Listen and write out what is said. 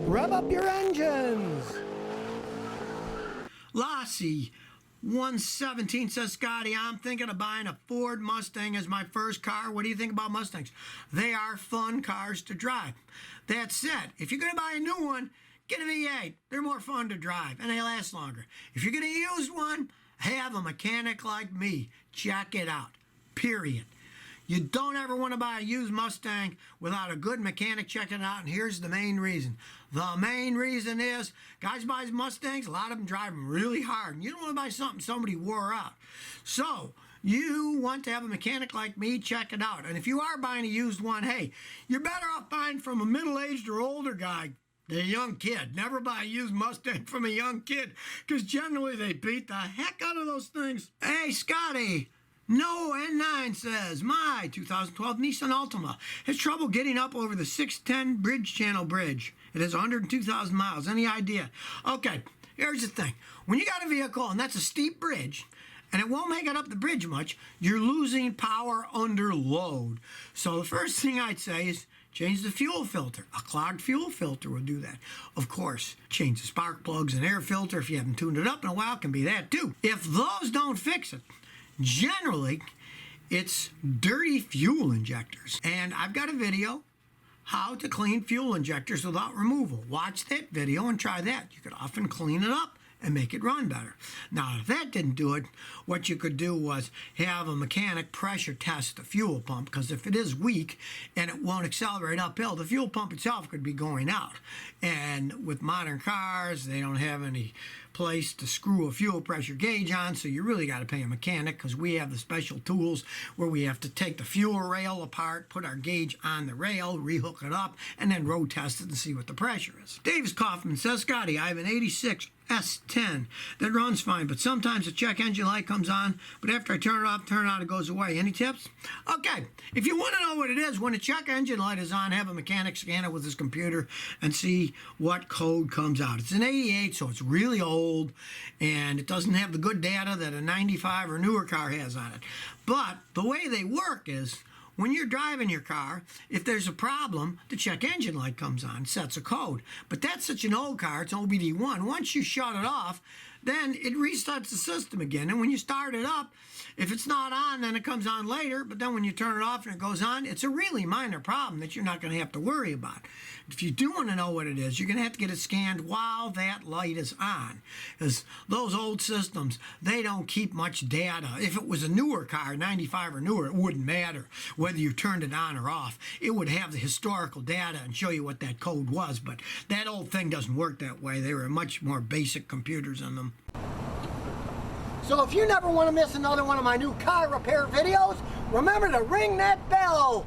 Rev up your engines. Lassie 117 says, Scotty, I'm thinking of buying a Ford Mustang as my first car. What do you think about Mustangs? They are fun cars to drive. That said, if you're going to buy a new one, get a V8. They're more fun to drive and they last longer. If you're going to use one, have a mechanic like me. Check it out. Period. You don't ever want to buy a used Mustang without a good mechanic checking it out, and here's the main reason. The main reason is, guys buy Mustangs, a lot of them drive them really hard, and you don't want to buy something somebody wore out. So, you want to have a mechanic like me check it out. And if you are buying a used one, hey, you're better off buying from a middle-aged or older guy than a young kid. Never buy a used Mustang from a young kid, because generally they beat the heck out of those things. Hey, Scotty. No N9 says, my 2012 Nissan Altima has trouble getting up over the 610 Bridge Channel Bridge. It has 102,000 miles. Any idea? Okay, here's the thing. When you got a vehicle, and that's a steep bridge, and it won't make it up the bridge much, you're losing power under load. So the first thing I'd say is change the fuel filter. A clogged fuel filter will do that. Of course, change the spark plugs and air filter. If you haven't tuned it up in a while, can be that too. If those don't fix it, generally, it's dirty fuel injectors. And I've got a video how to clean fuel injectors without removal. Watch that video and try that. You could often clean it up and make it run better. Now, if that didn't do it, what you could do was have a mechanic pressure test the fuel pump, because if it is weak and it won't accelerate uphill, the fuel pump itself could be going out. And with modern cars, they don't have any place to screw a fuel pressure gauge on, so you really got to pay a mechanic, because we have the special tools where we have to take the fuel rail apart, put our gauge on the rail, rehook it up, and then road test it and see what the pressure is. Davis Kaufman says, Scotty, I have an 86 S10 that runs fine, but sometimes the check engine light comes on, but after I turn it off, turn it on, it goes away. Any tips? Okay, if you want to know what it is, when the check engine light is on, have a mechanic scan it with his computer and see what code comes out. It's an 88, so it's really old, and it doesn't have the good data that a 95 or newer car has on it. But the way they work is, when you're driving your car, if there's a problem, the check engine light comes on, sets a code. But that's such an old car, it's OBD1. Once you shut it off, then it restarts the system again. And when you start it up, if it's not on, then it comes on later. But then when you turn it off and it goes on, it's a really minor problem that you're not going to have to worry about. If you do want to know what it is, you're going to have to get it scanned while that light is on. Because those old systems, they don't keep much data. If it was a newer car, 95 or newer, it wouldn't matter whether you turned it on or off. It would have the historical data and show you what that code was. But that old thing doesn't work that way. There are much more basic computers in them. So if you never want to miss another one of my new car repair videos, remember to ring that bell.